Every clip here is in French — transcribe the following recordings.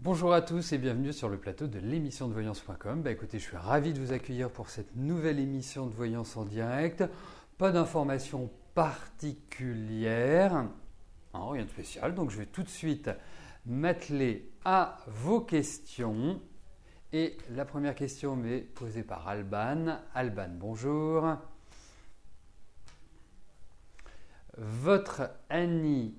Bonjour à tous et bienvenue sur le plateau de l'émission de voyance.com. Écoutez, je suis ravi de vous accueillir pour cette nouvelle émission de voyance en direct. Pas d'informations particulières, rien de spécial, donc je vais tout de suite m'atteler à vos questions. Et la première question m'est posée par Alban. Alban, bonjour. Votre ami,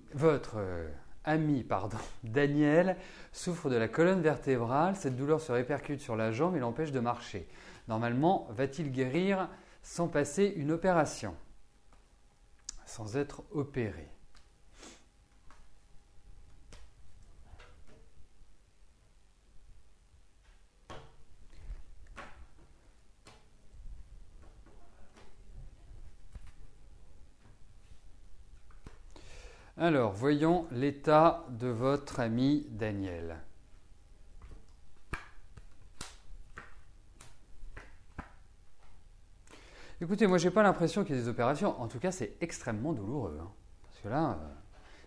Daniel, souffre de la colonne vertébrale. Cette douleur se répercute sur la jambe et l'empêche de marcher. Normalement, va-t-il guérir sans passer une opération, sans être opéré? Alors, voyons l'état de votre ami Daniel. Écoutez, moi, je n'ai pas l'impression qu'il y ait des opérations. En tout cas, c'est extrêmement douloureux. Parce que là,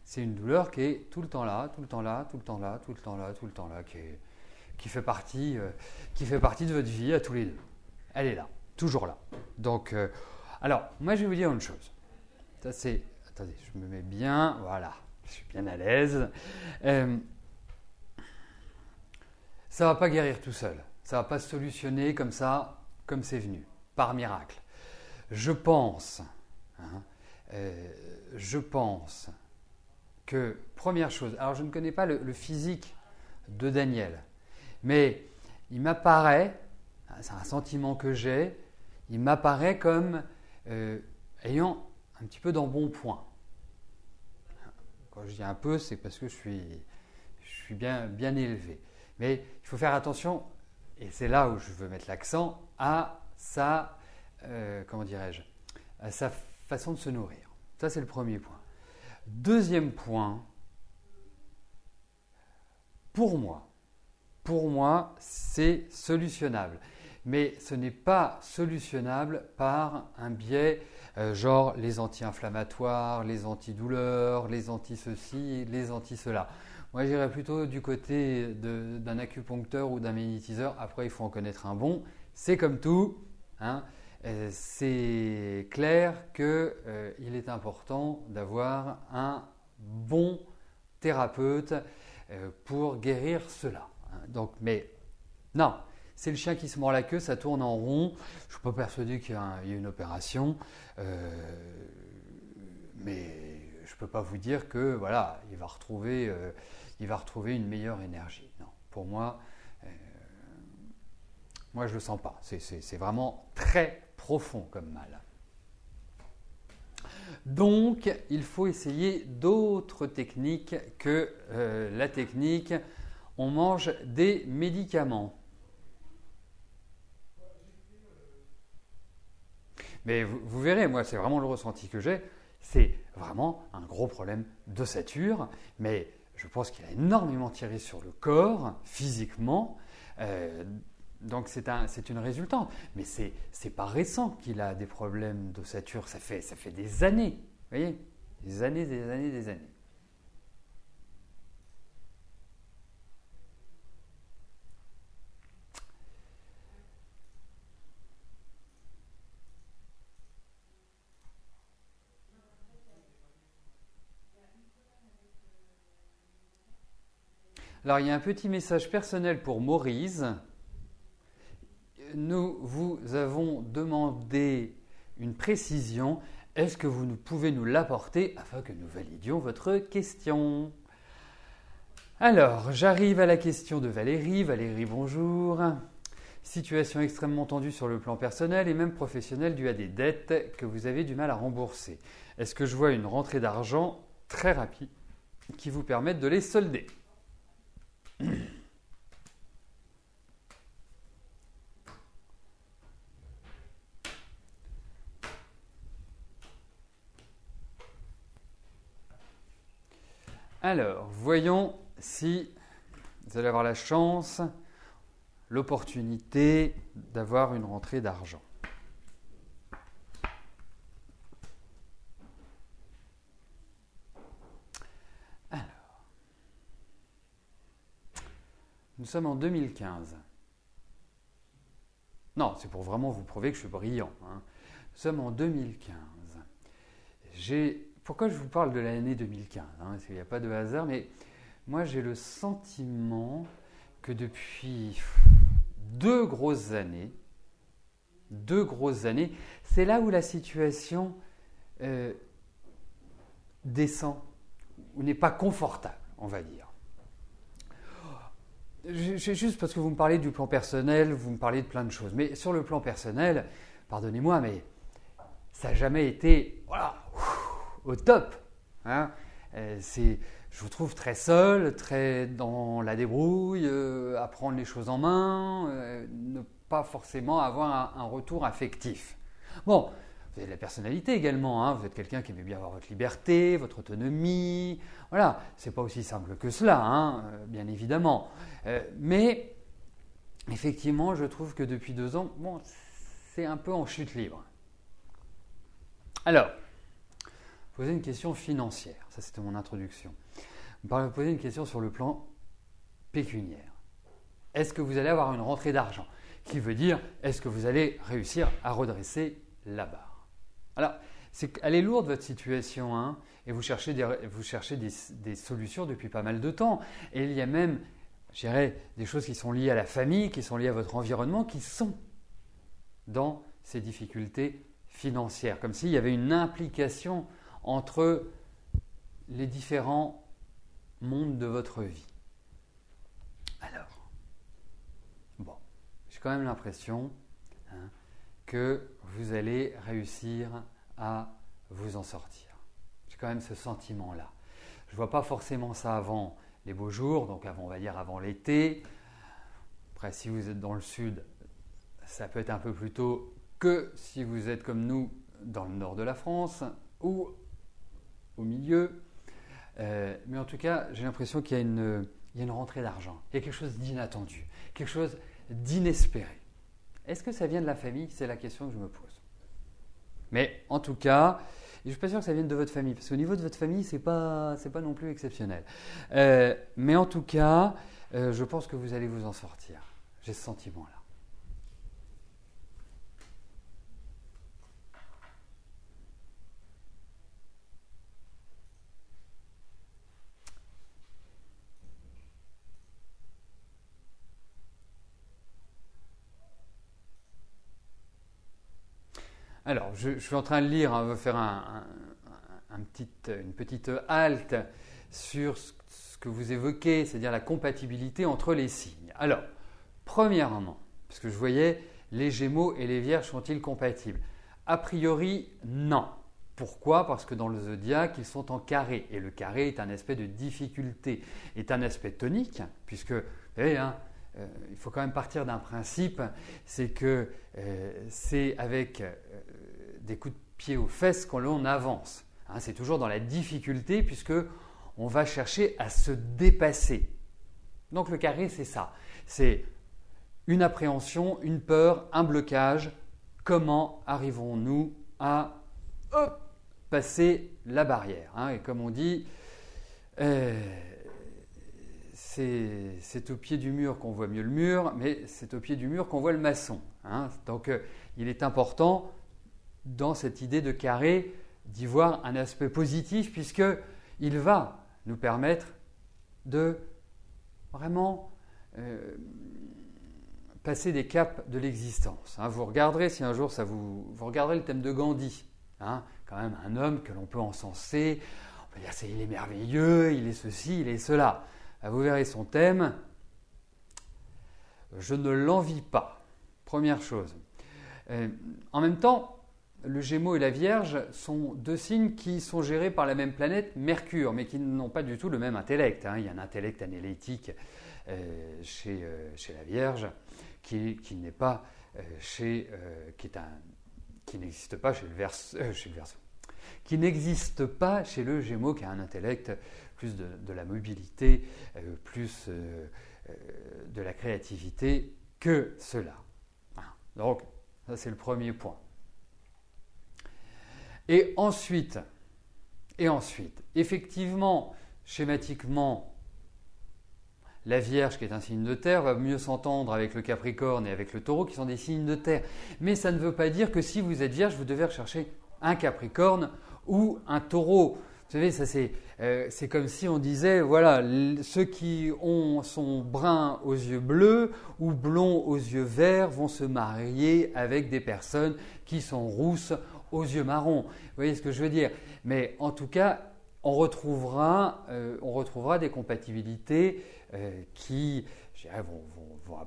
c'est une douleur qui est tout le temps là, tout le temps là, tout le temps là, tout le temps là, tout le temps là, qui fait partie de votre vie à tous les deux. Elle est là, toujours là. Donc, alors, moi, je vais vous dire une chose. Ça, c'est... Attendez, je me mets bien, voilà, je suis bien à l'aise. Ça ne va pas guérir tout seul, ça ne va pas se solutionner comme ça, comme c'est venu, par miracle. Je pense que, première chose, alors je ne connais pas le physique de Daniel, mais il m'apparaît, c'est un sentiment que j'ai, il m'apparaît comme ayant un petit peu d'embonpoint. Quand je dis un peu, c'est parce que je suis bien élevé. Mais il faut faire attention, et c'est là où je veux mettre l'accent, à sa, à sa façon de se nourrir. Ça, c'est le premier point. Deuxième point, pour moi, c'est solutionnable. Mais ce n'est pas solutionnable par un biais genre les anti-inflammatoires, les antidouleurs, les anti-ceci, les anti-cela. Moi, j'irais plutôt du côté d'un acupuncteur ou d'un magnétiseur. Après, il faut en connaître un bon. C'est comme tout. C'est clair qu'il est important d'avoir un bon thérapeute pour guérir cela. Donc, mais non. C'est le chien qui se mord la queue, ça tourne en rond. Je ne suis pas persuadé qu'il y ait une opération, mais je ne peux pas vous dire que voilà, il va retrouver une meilleure énergie. Non, pour moi, je ne le sens pas. C'est vraiment très profond comme mal. Donc, il faut essayer d'autres techniques que la technique on mange des médicaments. Mais vous verrez, moi, c'est vraiment le ressenti que j'ai. C'est vraiment un gros problème d'ossature, mais je pense qu'il a énormément tiré sur le corps, physiquement. Donc, c'est une résultante. Mais c'est pas récent qu'il a des problèmes d'ossature. Ça fait des années. Vous voyez? Des années, des années, des années. Alors, il y a un petit message personnel pour Maurice. Nous vous avons demandé une précision. Est-ce que vous pouvez nous l'apporter afin que nous validions votre question? Alors, j'arrive à la question de Valérie. Valérie, bonjour. Situation extrêmement tendue sur le plan personnel et même professionnel due à des dettes que vous avez du mal à rembourser. Est-ce que je vois une rentrée d'argent très rapide qui vous permette de les solder? Alors, voyons si vous allez avoir la chance, l'opportunité d'avoir une rentrée d'argent. Nous sommes en 2015. Non, c'est pour vraiment vous prouver que je suis brillant. Hein. Nous sommes en 2015. Pourquoi je vous parle de l'année 2015 hein, parce qu'il n'y a pas de hasard, mais moi j'ai le sentiment que depuis deux grosses années, c'est là où la situation descend, ou n'est pas confortable, on va dire. Juste parce que vous me parlez du plan personnel, vous me parlez de plein de choses. Mais sur le plan personnel, pardonnez-moi, mais ça n'a jamais été au top. Hein. Je vous trouve très seul, très dans la débrouille, à prendre les choses en main, ne pas forcément avoir un retour affectif. Bon, vous avez de la personnalité également, hein. Vous êtes quelqu'un qui aime bien avoir votre liberté, votre autonomie. Voilà, c'est pas aussi simple que cela, hein, bien évidemment. Mais effectivement, je trouve que depuis 2 ans, bon, c'est un peu en chute libre. Alors, poser une question financière, ça c'était mon introduction. Vous me posez une question sur le plan pécuniaire. Est-ce que vous allez avoir une rentrée d'argent? Qui veut dire, est-ce que vous allez réussir à redresser la barre? Alors, elle est lourde votre situation, hein, et vous cherchez des solutions depuis pas mal de temps. Et il y a même, je dirais, des choses qui sont liées à la famille, qui sont liées à votre environnement, qui sont dans ces difficultés financières. Comme s'il y avait une implication entre les différents mondes de votre vie. Alors, bon, j'ai quand même l'impression que vous allez réussir à vous en sortir. J'ai quand même ce sentiment-là. Je ne vois pas forcément ça avant les beaux jours, donc on va dire avant l'été. Après, si vous êtes dans le sud, ça peut être un peu plus tôt que si vous êtes comme nous dans le nord de la France ou au milieu. Mais en tout cas, j'ai l'impression qu'il y a une rentrée d'argent. Il y a quelque chose d'inattendu, quelque chose d'inespéré. Est-ce que ça vient de la famille? C'est la question que je me pose. Mais en tout cas, je ne suis pas sûr que ça vienne de votre famille, parce qu'au niveau de votre famille, ce n'est pas non plus exceptionnel. Mais en tout cas, je pense que vous allez vous en sortir. J'ai ce sentiment-là. Alors, je suis en train de lire, on va faire une petite halte sur ce que vous évoquez, c'est-à-dire la compatibilité entre les signes. Alors, premièrement, parce que je voyais, les Gémeaux et les Vierges sont-ils compatibles? A priori, non. Pourquoi? Parce que dans le zodiaque, ils sont en carré. Et le carré est un aspect de difficulté, est un aspect tonique, puisque, vous savez, il faut quand même partir d'un principe, c'est que c'est avec des coups de pied aux fesses qu'on l'on avance. Hein, c'est toujours dans la difficulté puisque on va chercher à se dépasser. Donc le carré, c'est ça. C'est une appréhension, une peur, un blocage. Comment arrivons-nous à passer la barrière, hein? Et comme on dit, c'est au pied du mur qu'on voit mieux le mur, mais c'est au pied du mur qu'on voit le maçon. Hein. Donc, il est important, dans cette idée de carré, d'y voir un aspect positif, puisqu'il va nous permettre de vraiment passer des caps de l'existence. Hein. Vous regarderez, si un jour vous regarderez le thème de Gandhi, hein, quand même un homme que l'on peut encenser, on peut dire il est merveilleux, il est ceci, il est cela. Vous verrez son thème, je ne l'envie pas, première chose. En même temps, le Gémeaux et la Vierge sont 2 signes qui sont gérés par la même planète, Mercure, mais qui n'ont pas du tout le même intellect. Hein. Il y a un intellect analytique chez la Vierge qui n'est pas qui n'existe pas chez le Verseau, qui n'existe pas chez le Gémeaux, qui a un intellect plus de la mobilité, plus de la créativité que cela. Donc, ça c'est le premier point. Et ensuite, effectivement, schématiquement, La Vierge, qui est un signe de terre, va mieux s'entendre avec le Capricorne et avec le Taureau, qui sont des signes de terre. Mais ça ne veut pas dire que si vous êtes Vierge, vous devez rechercher un Capricorne ou un Taureau. Vous savez, ça c'est comme si on disait, voilà, ceux qui sont bruns aux yeux bleus ou blonds aux yeux verts vont se marier avec des personnes qui sont rousses aux yeux marrons. Vous voyez ce que je veux dire? Mais en tout cas, on retrouvera des compatibilités qui, je dirais, vont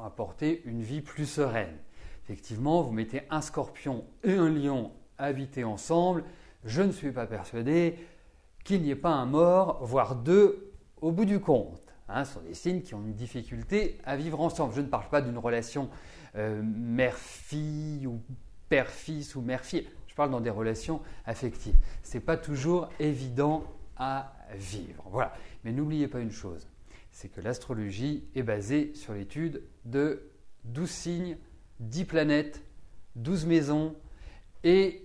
apporter une vie plus sereine. Effectivement, vous mettez un Scorpion et un Lion habités ensemble, je ne suis pas persuadé qu'il n'y ait pas un mort, voire deux, au bout du compte. Ce sont des signes qui ont une difficulté à vivre ensemble. Je ne parle pas d'une relation mère-fille ou père-fils ou mère-fille. Je parle dans des relations affectives. Ce n'est pas toujours évident à vivre. Voilà. Mais n'oubliez pas une chose, c'est que l'astrologie est basée sur l'étude de 12 signes, 10 planètes, 12 maisons et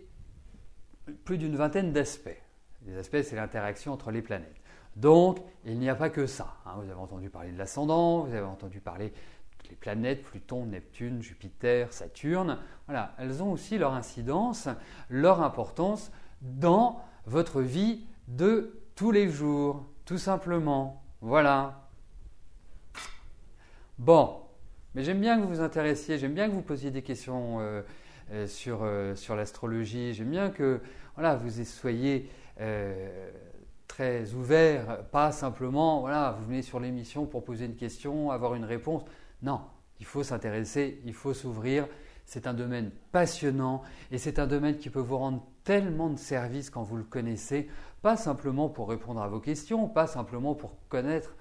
plus d'une vingtaine d'aspects. Les aspects, c'est l'interaction entre les planètes. Donc, il n'y a pas que ça. Vous avez entendu parler de l'ascendant, vous avez entendu parler des planètes, Pluton, Neptune, Jupiter, Saturne. Voilà, elles ont aussi leur incidence, leur importance dans votre vie de tous les jours, tout simplement. Voilà. Bon, mais j'aime bien que vous vous intéressiez, j'aime bien que vous posiez des questions sur l'astrologie. J'aime bien que voilà, vous soyez très ouverts, pas simplement voilà, vous venez sur l'émission pour poser une question, avoir une réponse. Non, il faut s'intéresser, il faut s'ouvrir. C'est un domaine passionnant et c'est un domaine qui peut vous rendre tellement de services quand vous le connaissez, pas simplement pour répondre à vos questions, pas simplement pour connaître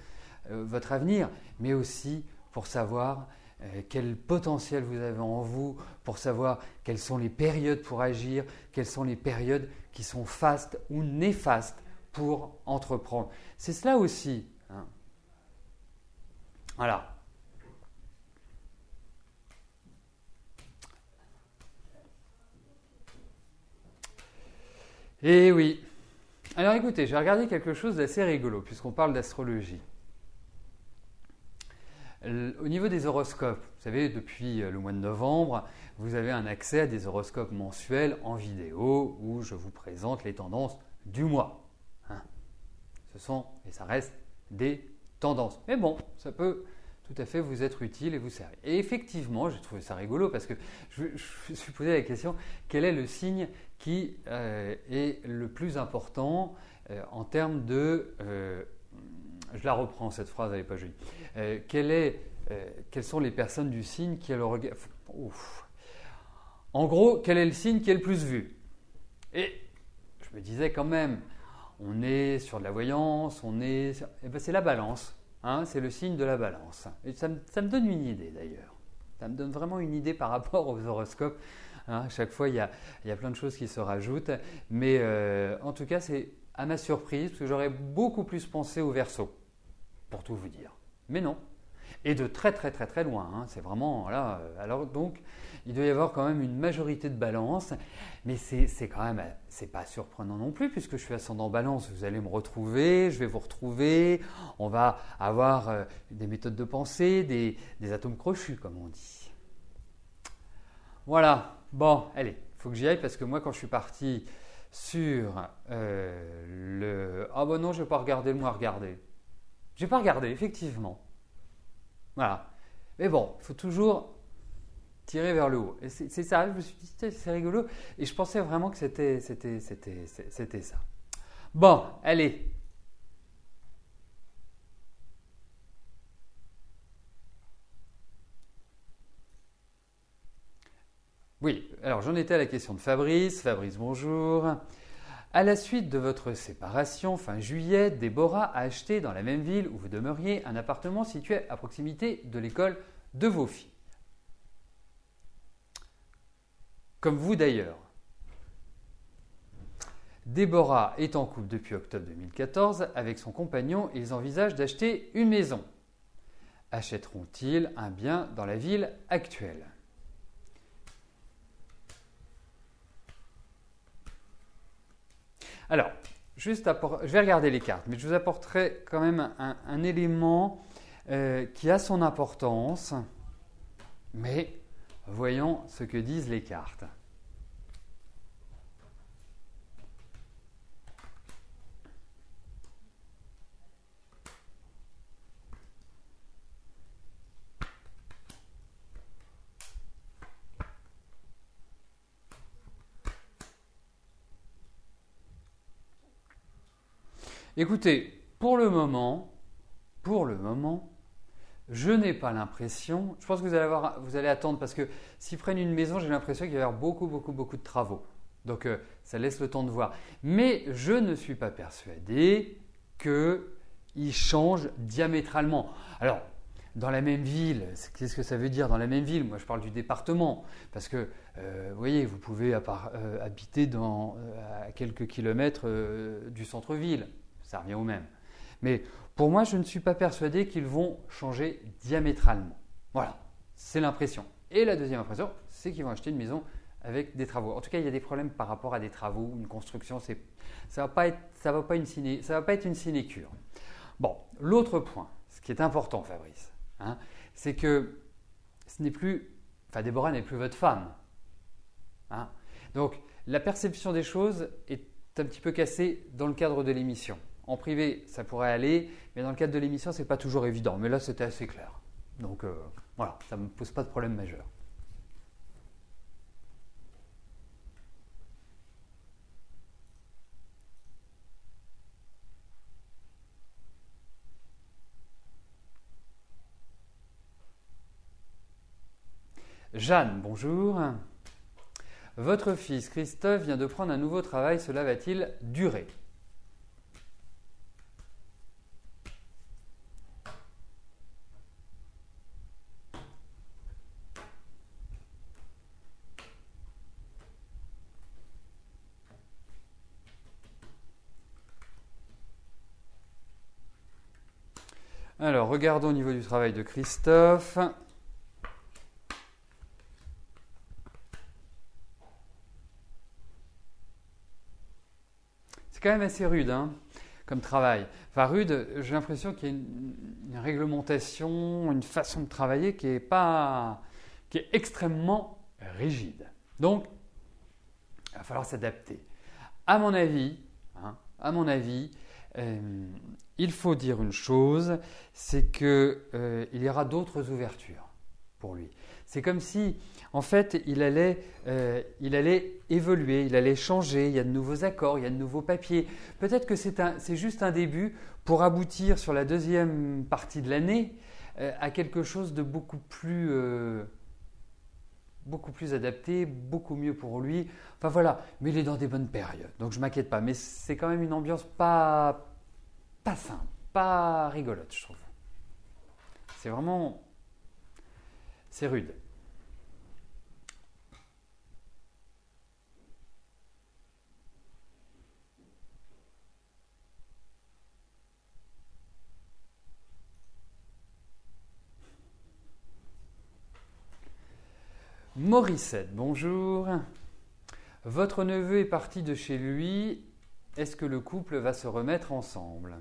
votre avenir, mais aussi pour savoir quel potentiel vous avez en vous, pour savoir quelles sont les périodes pour agir, quelles sont les périodes qui sont fastes ou néfastes pour entreprendre. C'est cela aussi. Voilà. Et oui. Alors écoutez, j'ai regardé quelque chose d'assez rigolo puisqu'on parle d'astrologie. Au niveau des horoscopes, vous savez, depuis le mois de novembre, vous avez un accès à des horoscopes mensuels en vidéo où je vous présente les tendances du mois. Ce sont, et ça reste, des tendances. Mais bon, ça peut tout à fait vous être utile et vous servir. Et effectivement, j'ai trouvé ça rigolo parce que je me suis posé la question, quel est le signe qui est le plus important en termes de... je la reprends, cette phrase, elle n'est pas jolie. Quelles sont les personnes du signe qui a le regard... En gros, quel est le signe qui est le plus vu? Et je me disais quand même, on est sur de la voyance, c'est la balance. C'est le signe de la balance. Et ça me donne une idée d'ailleurs. Ça me donne vraiment une idée par rapport aux horoscopes. À chaque fois, il y a plein de choses qui se rajoutent. Mais en tout cas, c'est à ma surprise, parce que j'aurais beaucoup plus pensé au Verseau, pour tout vous dire. Mais non. Et de très très très très loin. C'est vraiment là. Alors donc, il doit y avoir quand même une majorité de balance, mais c'est quand même, c'est pas surprenant non plus puisque je suis ascendant balance. Vous allez me retrouver, je vais vous retrouver. On va avoir des méthodes de pensée, des atomes crochus comme on dit. Voilà. Bon, allez, il faut que j'y aille parce que moi quand je suis parti sur ah ben non, je vais pas regarder le mois regarder. J'ai pas regardé effectivement. Voilà. Mais bon, il faut toujours tirer vers le haut. Et c'est ça, je me suis dit, c'est rigolo. Et je pensais vraiment que c'était ça. Bon, allez. Oui, alors j'en étais à la question de Fabrice. Fabrice, bonjour. À la suite de votre séparation, fin juillet, Déborah a acheté dans la même ville où vous demeuriez un appartement situé à proximité de l'école de vos filles. Comme vous d'ailleurs. Déborah est en couple depuis octobre 2014 avec son compagnon et ils envisagent d'acheter une maison. Achèteront-ils un bien dans la ville actuelle ? Alors, je vais regarder les cartes, mais je vous apporterai quand même un élément qui a son importance. Mais voyons ce que disent les cartes. Écoutez, pour le moment, je n'ai pas l'impression. Je pense que vous allez attendre parce que s'ils prennent une maison, j'ai l'impression qu'il va y avoir beaucoup de travaux. Donc ça laisse le temps de voir. Mais je ne suis pas persuadé qu'ils changent diamétralement. Alors, dans la même ville, qu'est-ce que ça veut dire dans la même ville? Moi, je parle du département. Parce que, vous voyez, vous pouvez habiter à quelques kilomètres du centre-ville. Ça revient au même. Mais pour moi, je ne suis pas persuadé qu'ils vont changer diamétralement. Voilà, c'est l'impression. Et la deuxième impression, c'est qu'ils vont acheter une maison avec des travaux. En tout cas, il y a des problèmes par rapport à des travaux, une construction. Ça va pas être une sinécure. Bon, l'autre point, ce qui est important, Fabrice, c'est que Déborah n'est plus votre femme. Donc, la perception des choses est un petit peu cassée dans le cadre de l'émission. En privé, ça pourrait aller, mais dans le cadre de l'émission, ce n'est pas toujours évident. Mais là, c'était assez clair. Donc voilà, ça ne me pose pas de problème majeur. Jeanne, bonjour. Votre fils Christophe vient de prendre un nouveau travail, cela va-t-il durer? Alors, regardons au niveau du travail de Christophe. C'est quand même assez rude comme travail. Enfin, rude, j'ai l'impression qu'il y a une réglementation, une façon de travailler qui est extrêmement rigide. Donc, il va falloir s'adapter. À mon avis, il faut dire une chose, c'est qu'il y aura d'autres ouvertures pour lui. C'est comme si, en fait, il allait évoluer, il allait changer, il y a de nouveaux accords, il y a de nouveaux papiers. Peut-être que c'est juste un début pour aboutir sur la deuxième partie de l'année à quelque chose de beaucoup plus adapté, beaucoup mieux pour lui. Enfin voilà, mais il est dans des bonnes périodes, donc je ne m'inquiète pas. Mais c'est quand même une ambiance pas simple, pas rigolote, je trouve. C'est rude. Morissette, bonjour. Votre neveu est parti de chez lui. Est-ce que le couple va se remettre ensemble?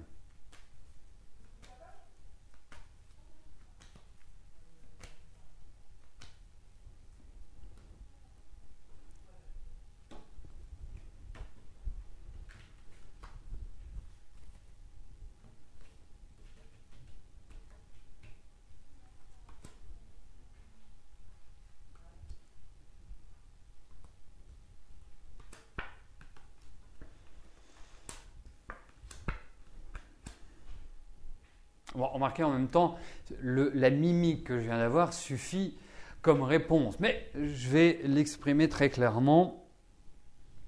Bon, remarquez en même temps, la mimique que je viens d'avoir suffit comme réponse. Mais je vais l'exprimer très clairement.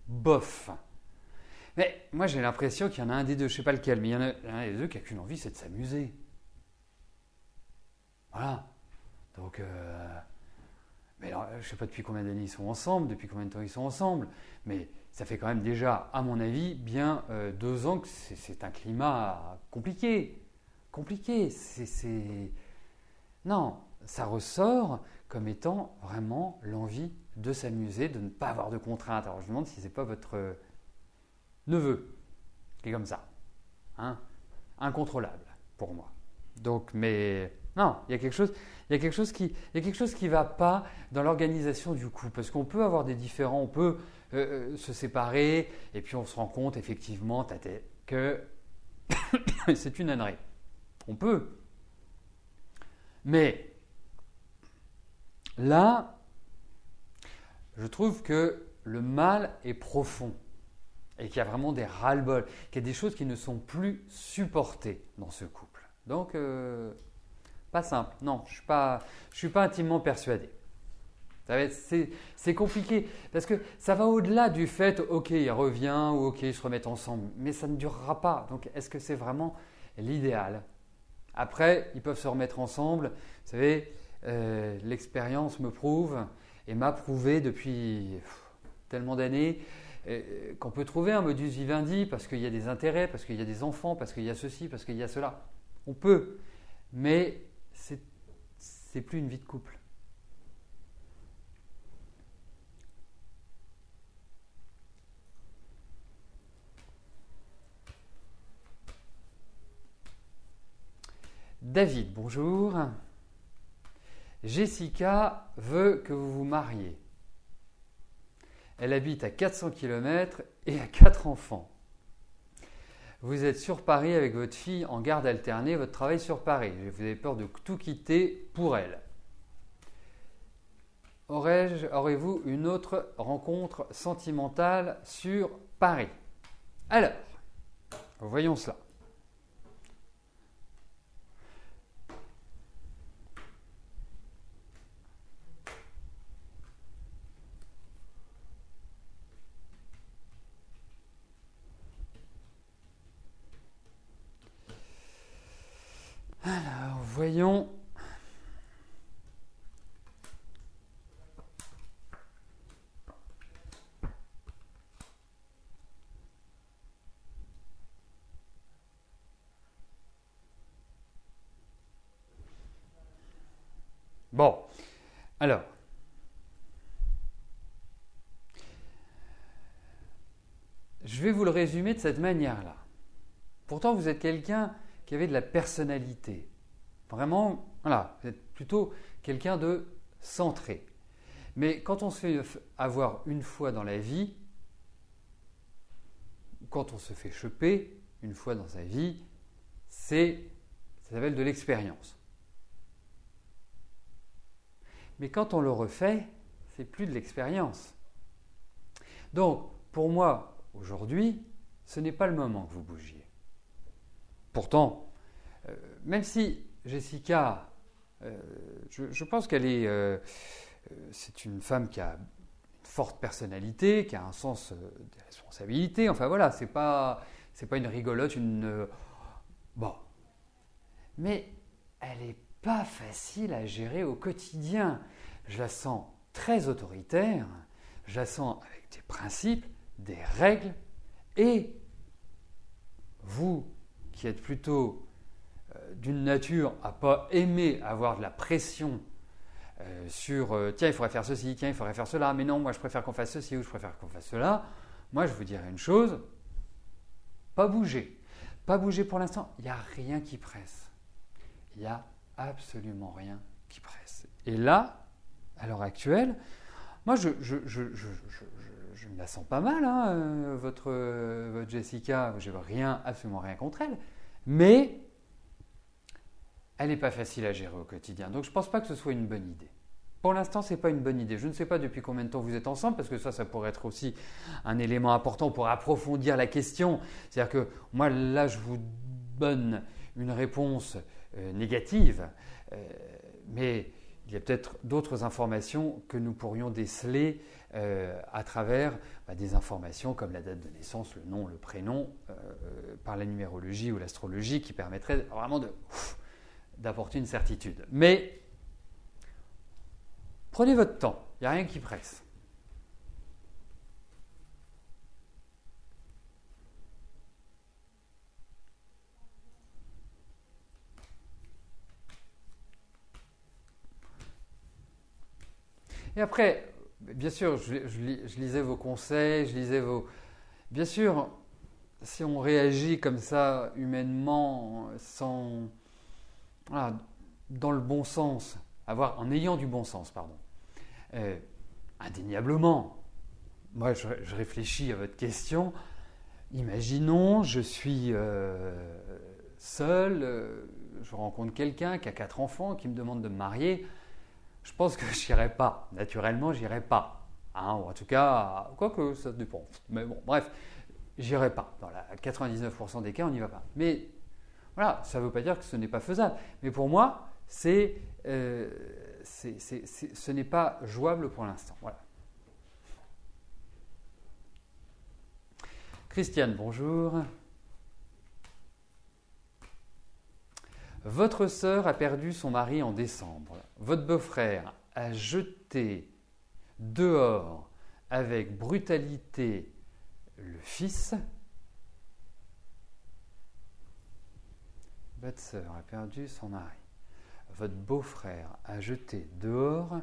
Bof. Mais moi j'ai l'impression qu'il y en a un des deux, je ne sais pas lequel, mais il y en a un des deux qui n'a qu'une envie, c'est de s'amuser. Voilà. Donc, mais alors, je ne sais pas depuis combien d'années ils sont ensemble, depuis combien de temps ils sont ensemble, mais ça fait quand même déjà, à mon avis, bien 2 ans que c'est un climat compliqué. Non, ça ressort comme étant vraiment l'envie de s'amuser, de ne pas avoir de contraintes. Alors je me demande si ce n'est pas votre neveu. qui est comme ça, hein, incontrôlable pour moi. Donc, mais non, il y a quelque chose qui va pas dans l'organisation du couple, parce qu'on peut avoir des différends, on peut se séparer, et puis on se rend compte effectivement que c'est une ânerie. On peut, mais là, je trouve que le mal est profond et qu'il y a vraiment des ras-le-bol, qu'il y a des choses qui ne sont plus supportées dans ce couple. Donc, pas simple. Non, je suis pas intimement persuadé. C'est compliqué parce que ça va au-delà du fait, ok, il revient ou ok, ils se remettent ensemble, mais ça ne durera pas. Donc, est-ce que c'est vraiment l'idéal? Après, ils peuvent se remettre ensemble. Vous savez, l'expérience me prouve et m'a prouvé depuis tellement d'années qu'on peut trouver un modus vivendi parce qu'il y a des intérêts, parce qu'il y a des enfants, parce qu'il y a ceci, parce qu'il y a cela. On peut, mais c'est plus une vie de couple. David, bonjour. Jessica veut que vous vous mariez. Elle habite à 400 km et a 4 enfants. Vous êtes sur Paris avec votre fille en garde alternée, votre travail sur Paris. Vous avez peur de tout quitter pour elle. Aurez-vous une autre rencontre sentimentale sur Paris? Alors, voyons cela. Alors, voyons. Bon, alors. Je vais vous le résumer de cette manière-là. Pourtant, vous êtes quelqu'un qui avait de la personnalité. Vraiment, voilà, vous êtes plutôt quelqu'un de centré. Mais quand on se fait avoir une fois dans la vie, quand on se fait choper une fois dans sa vie, ça s'appelle de l'expérience. Mais quand on le refait, c'est plus de l'expérience. Donc, pour moi, aujourd'hui, ce n'est pas le moment que vous bougiez. Pourtant, même si Jessica, je pense qu'elle c'est une femme qui a une forte personnalité, qui a un sens des responsabilités. Enfin voilà, c'est pas une rigolote, bon. Mais elle n'est pas facile à gérer au quotidien. Je la sens très autoritaire, je la sens avec des principes, des règles, et vous qui êtes plutôt d'une nature à pas aimer avoir de la pression sur tiens, il faudrait faire ceci, tiens, il faudrait faire cela, mais non, moi je préfère qu'on fasse ceci ou je préfère qu'on fasse cela. Moi je vous dirais une chose, pas bouger. Pas bouger pour l'instant, il n'y a rien qui presse. Il n'y a absolument rien qui presse. Et là, à l'heure actuelle, moi je me la sens pas mal, hein, votre Jessica, je n'ai absolument rien contre elle, mais elle n'est pas facile à gérer au quotidien. Donc je ne pense pas que ce soit une bonne idée. Pour l'instant, ce n'est pas une bonne idée. Je ne sais pas depuis combien de temps vous êtes ensemble, parce que ça pourrait être aussi un élément important pour approfondir la question. C'est-à-dire que moi, là, je vous donne une réponse négative, mais il y a peut-être d'autres informations que nous pourrions déceler à travers des informations comme la date de naissance, le nom, le prénom, par la numérologie ou l'astrologie, qui permettraient vraiment d'apporter une certitude. Mais prenez votre temps, il n'y a rien qui presse. Et après, bien sûr, je lisais vos conseils, Bien sûr, si on réagit comme ça humainement, sans, voilà, dans le bon sens, en ayant du bon sens, pardon, indéniablement, moi je réfléchis à votre question. Imaginons, je suis seul, je rencontre quelqu'un qui a 4 enfants, qui me demande de me marier. Je pense que je n'irai pas. Naturellement, je n'irai pas. Hein, ou en tout cas, quoique ça dépend. Mais bon, bref, j'irai pas. Dans 99% des cas, on n'y va pas. Mais voilà, ça ne veut pas dire que ce n'est pas faisable. Mais pour moi, ce n'est pas jouable pour l'instant. Voilà. Christiane, bonjour. Votre sœur a perdu son mari en décembre. Votre beau-frère a jeté dehors avec brutalité le fils. Votre sœur a perdu son mari. Votre beau-frère a jeté dehors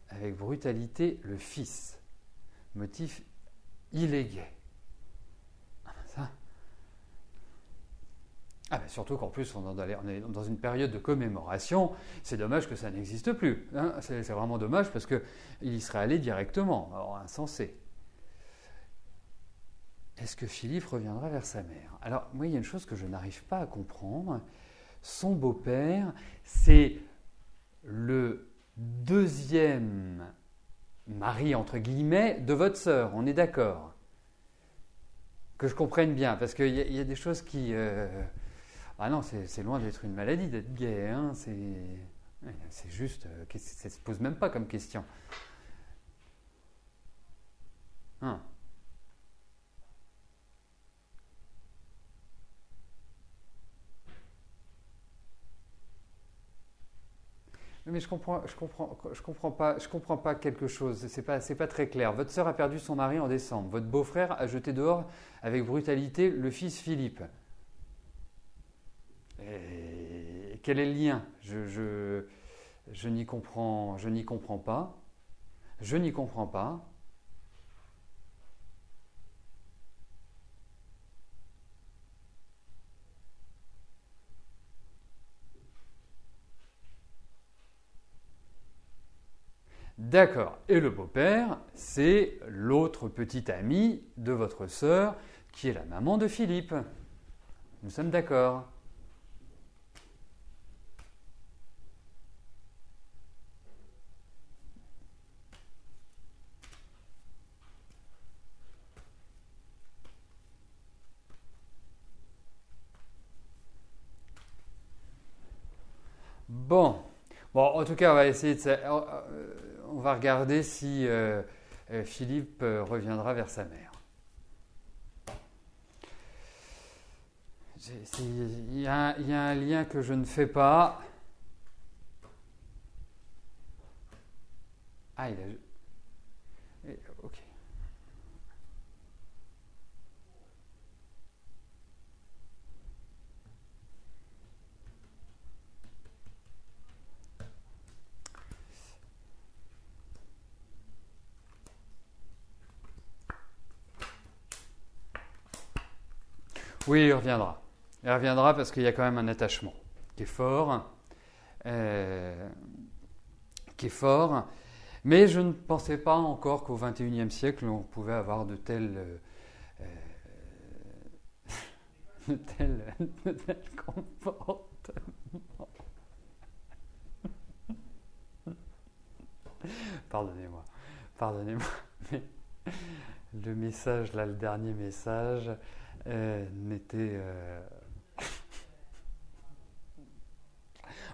avec brutalité le fils. Motif illégal. Surtout qu'en plus, on est dans une période de commémoration. C'est dommage que ça n'existe plus. Hein. C'est vraiment dommage parce qu'il y serait allé directement. Alors, insensé. Est-ce que Philippe reviendra vers sa mère? Alors, moi, il y a une chose que je n'arrive pas à comprendre. Son beau-père, c'est le deuxième mari, entre guillemets, de votre sœur. On est d'accord? Que je comprenne bien, parce qu'il y a des choses qui... Ah non, c'est loin d'être une maladie d'être gay, hein, c'est juste, ça ne se pose même pas comme question. Hein. Mais je comprends pas quelque chose. C'est pas très clair. Votre sœur a perdu son mari en décembre. Votre beau-frère a jeté dehors avec brutalité le fils Philippe. Et quel est le lien? Je n'y comprends pas. Je n'y comprends pas. D'accord. Et le beau-père, c'est l'autre petite amie de votre sœur qui est la maman de Philippe. Nous sommes d'accord. Bon, en tout cas, on va essayer on va regarder si Philippe reviendra vers sa mère. Il y a un lien que je ne fais pas. Ah, ok. Oui, il reviendra. Il reviendra parce qu'il y a quand même un attachement qui est fort. Mais je ne pensais pas encore qu'au XXIe siècle, on pouvait avoir de tels comportements. Pardonnez-moi, mais le message, là, le dernier message, n'était...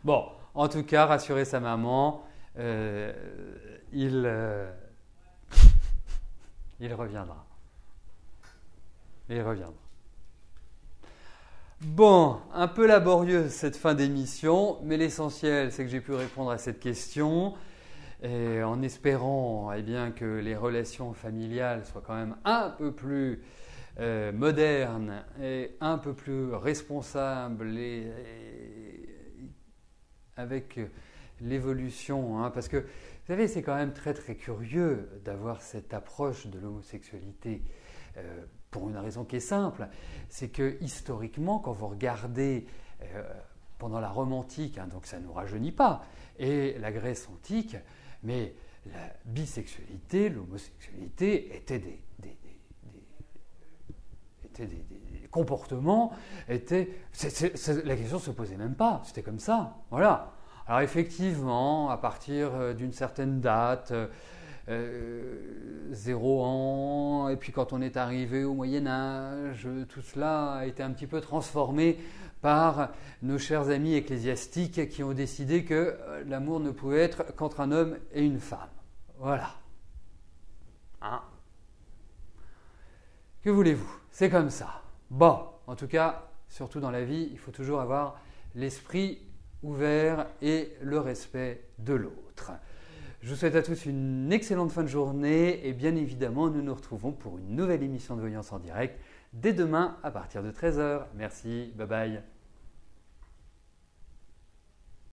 Bon, en tout cas, rassurer sa maman, il reviendra. Il reviendra. Bon, un peu laborieuse cette fin d'émission, mais l'essentiel, c'est que j'ai pu répondre à cette question. Et en espérant bien, que les relations familiales soient quand même un peu plus modernes et un peu plus responsables et avec l'évolution. Hein, parce que, vous savez, c'est quand même très très curieux d'avoir cette approche de l'homosexualité pour une raison qui est simple, c'est que historiquement, quand vous regardez pendant la Rome antique, hein, donc ça ne nous rajeunit pas, et la Grèce antique, mais la bisexualité, l'homosexualité étaient des comportements, la question ne se posait même pas, c'était comme ça, voilà. Alors effectivement, à partir d'une certaine date, 0 ans, et puis quand on est arrivé au Moyen-Âge, tout cela a été un petit peu transformé par nos chers amis ecclésiastiques qui ont décidé que l'amour ne pouvait être qu'entre un homme et une femme. Voilà. Hein? Que voulez-vous? C'est comme ça. Bon, en tout cas, surtout dans la vie, il faut toujours avoir l'esprit ouvert et le respect de l'autre. Je vous souhaite à tous une excellente fin de journée et bien évidemment, nous nous retrouvons pour une nouvelle émission de Voyance en direct dès demain à partir de 13h. Merci, bye bye.